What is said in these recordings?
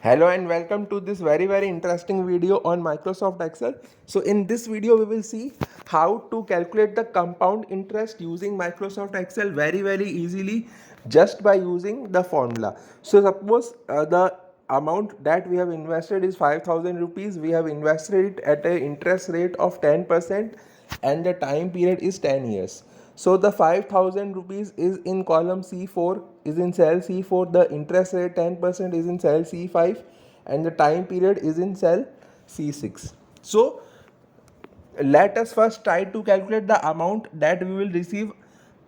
Hello and welcome to this very interesting video on Microsoft Excel. So in this video we will see how to calculate the compound interest using Microsoft Excel very easily just by using the formula. So suppose the amount that we have invested is 5,000 rupees. We have invested it at an interest rate of 10% and the time period is 10 years. So the 5,000 rupees is in column C4, is in cell C4, the interest rate 10% is in cell C5 and the time period is in cell C6. So let us first try to calculate the amount that we will receive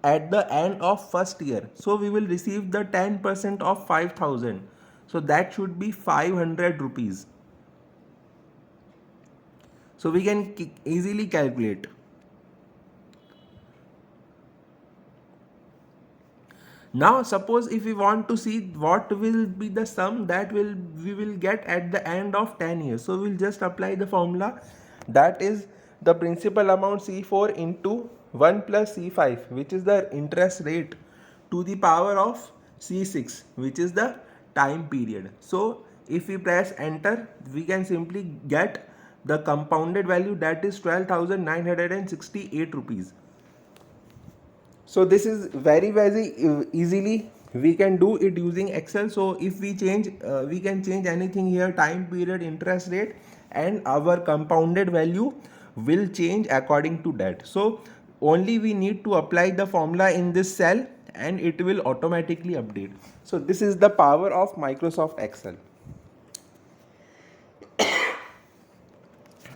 at the end of first year. So we will receive the 10% of 5,000. So that should be 500 rupees. So we can easily calculate. Now suppose if we want to see what will be the sum that we will get at the end of 10 years. So we'll just apply the formula, that is the principal amount C4 into 1 plus C5, which is the interest rate, to the power of C6, which is the time period. So if we press enter, we can simply get the compounded value, that is 12,968 rupees. So this is very easily we can do it using Excel. So if we change we can change anything here, time period, interest rate, and our compounded value will change according to that. So only we need to apply the formula in this cell and it will automatically update. So this is the power of Microsoft Excel.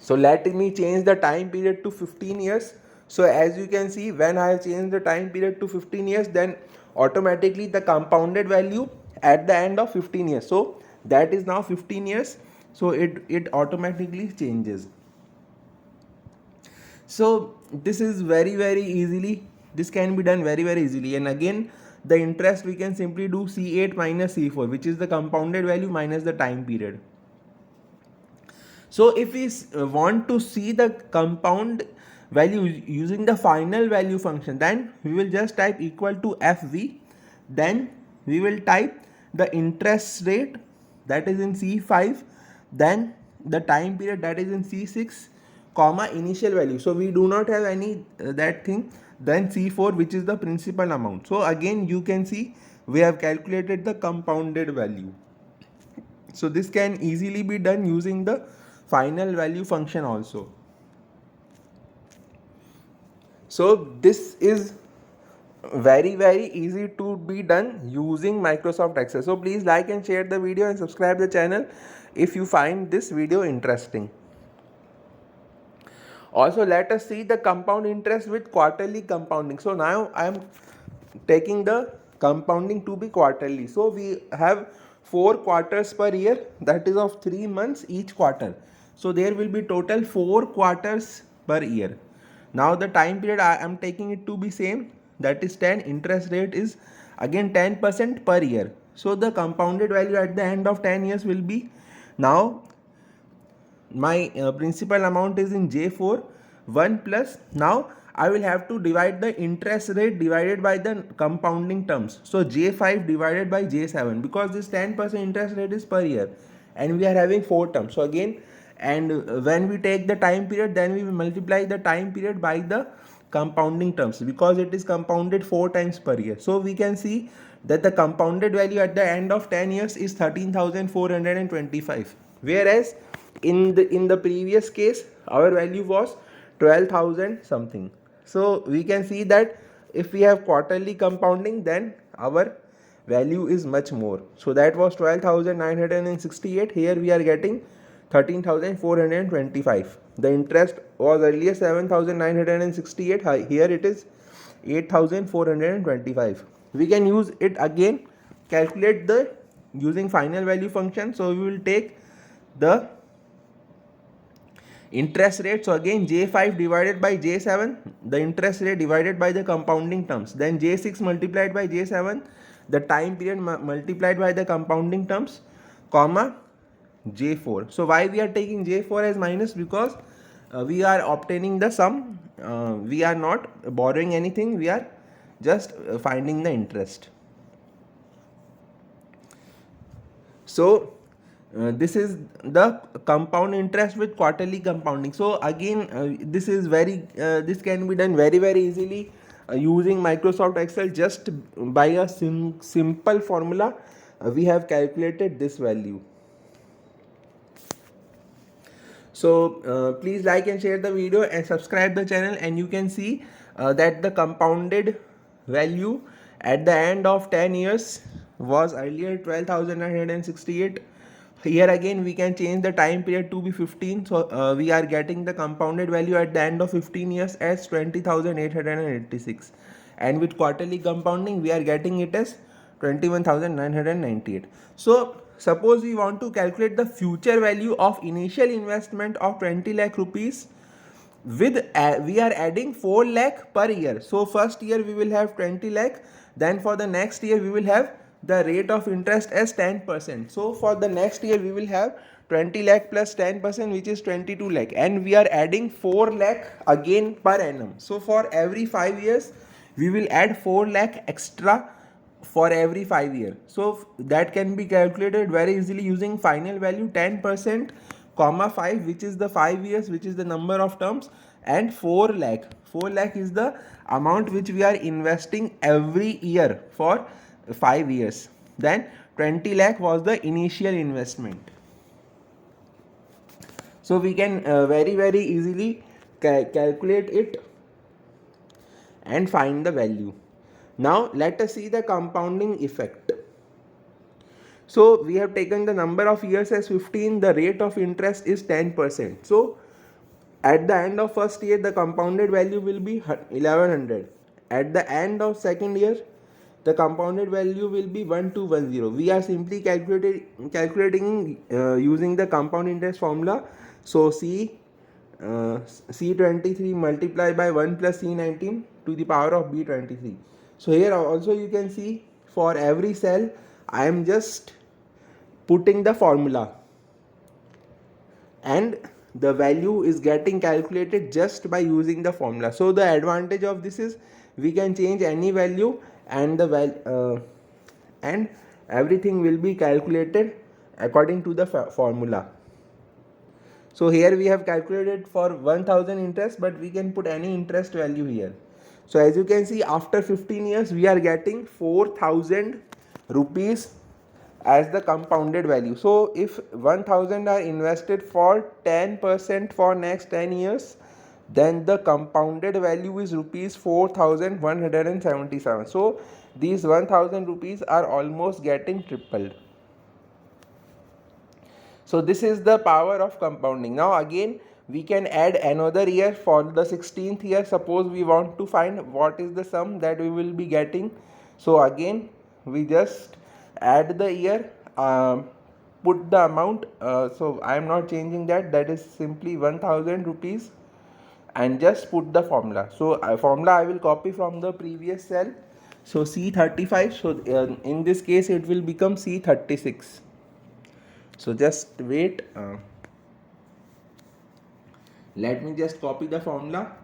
So let me change the time period to 15 years. So as you can see, when I change the time period to 15 years, then automatically the compounded value at the end of 15 years. So that is now 15 years. So it automatically changes. So this is very easily, this can be done very easily. And again, the interest we can simply do C8 minus C4, which is the compounded value minus the time period. So if we want to see the compound value using the final value function, then we will just type equal to FV, then we will type the interest rate, that is in C5, then the time period, that is in C6, comma initial value. So we do not have any that thing, then C4, which is the principal amount. So again you can see we have calculated the compounded value. So this can easily be done using the final value function also. So this is very easy to be done using Microsoft Excel. So please like and share the video and subscribe the channel if you find this video interesting. Also let us see the compound interest with quarterly compounding. So now I am taking the compounding to be quarterly. So we have 4 quarters per year, that is of 3 months each quarter. So there will be total 4 quarters per year. Now the time period I am taking it to be same, that is 10. Interest rate is again 10% per year. So the compounded value at the end of 10 years will be, now my principal amount is in J4, 1 plus, now I will have to divide the interest rate divided by the compounding terms. So J5 divided by J7, because this 10% interest rate is per year and we are having 4 terms. So again, and when we take the time period, then we will multiply the time period by the compounding terms, because it is compounded 4 times per year. So we can see that the compounded value at the end of 10 years is 13,425, whereas in the previous case our value was 12,000 something. So we can see that if we have quarterly compounding, then our value is much more. So that was 12,968, here we are getting 13,425. The interest was earlier 7,968, here it is 8,425. We can use it again, calculate the using final value function. So we will take the interest rate. So again J5 divided by J7, the interest rate divided by the compounding terms, then J6 multiplied by J7, the time period multiplied by the compounding terms, comma J4. So why we are taking J4 as minus? Because we are obtaining the sum, we are not borrowing anything, we are just finding the interest. So this is the compound interest with quarterly compounding. So again, this can be done very easily using Microsoft Excel. Just by a simple formula, we have calculated this value. So please like and share the video and subscribe the channel, and you can see that the compounded value at the end of 10 years was earlier 12,968. Here again we can change the time period to be 15. So we are getting the compounded value at the end of 15 years as 20,886, and with quarterly compounding we are getting it as 21,998. So suppose we want to calculate the future value of initial investment of 20 lakh rupees with we are adding 4 lakh per year. So first year we will have 20 lakh, then for the next year we will have the rate of interest as 10%. So for the next year we will have 20 lakh plus 10%, which is 22 lakh, and we are adding 4 lakh again per annum. So for every 5 years we will add 4 lakh extra for every 5 years. So that can be calculated very easily using final value 10% comma 5, which is the 5 years, which is the number of terms, and 4 lakh. 4 lakh is the amount which we are investing every year for 5 years. Then 20 lakh was the initial investment. So we can very easily calculate it and find the value. Now let us see the compounding effect. So we have taken the number of years as 15, the rate of interest is 10%. So at the end of first year the compounded value will be 1100. At the end of second year the compounded value will be 1210. We are simply calculating using the compound interest formula. So C23 multiplied by 1 plus C19 to the power of B23. So here also you can see for every cell I am just putting the formula, and the value is getting calculated just by using the formula. So the advantage of this is we can change any value, and and everything will be calculated according to the formula. So here we have calculated for 1000 interest, but we can put any interest value here. So as you can see, after 15 years we are getting 4,000 rupees as the compounded value. So if 1000 are invested for 10% for next 10 years, then the compounded value is rupees 4,177. So these 1000 rupees are almost getting tripled. So this is the power of compounding. Now again we can add another year for the 16th year. Suppose we want to find what is the sum that we will be getting. So again we just add the year, put the amount. So I am not changing that is simply 1000 rupees, and just put the formula. So formula I will copy from the previous cell. So C35. So in this case it will become C36. So just wait. Let me just copy the formula.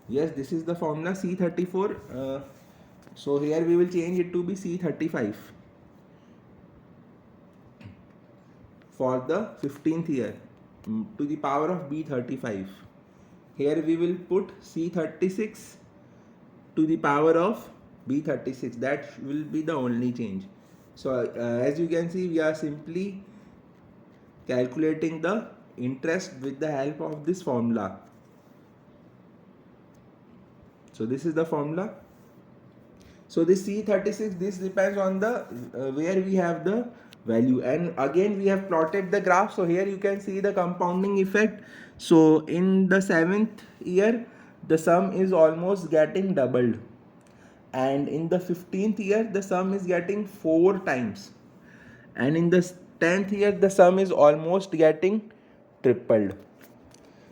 Yes, this is the formula C34. So here we will change it to be C35 for the 15th year to the power of B35. Here we will put C36 to the power of B36. That will be the only change. So as you can see, we are simply calculating the interest with the help of this formula. So this is the formula. So this C36, this depends on the where we have the value, and again we have plotted the graph. So here you can see the compounding effect. So in the 7th year the sum is almost getting doubled, and in the 15th year the sum is getting 4 times, and in the 10th year the sum is almost getting tripled.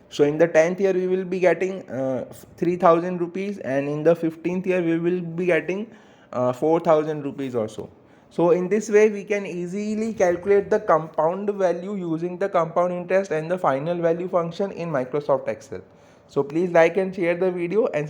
So in the 10th year we will be getting 3000 rupees, and in the 15th year we will be getting 4000 rupees also. So in this way we can easily calculate the compound value using the compound interest and the final value function in Microsoft Excel. So please like and share the video and subscribe.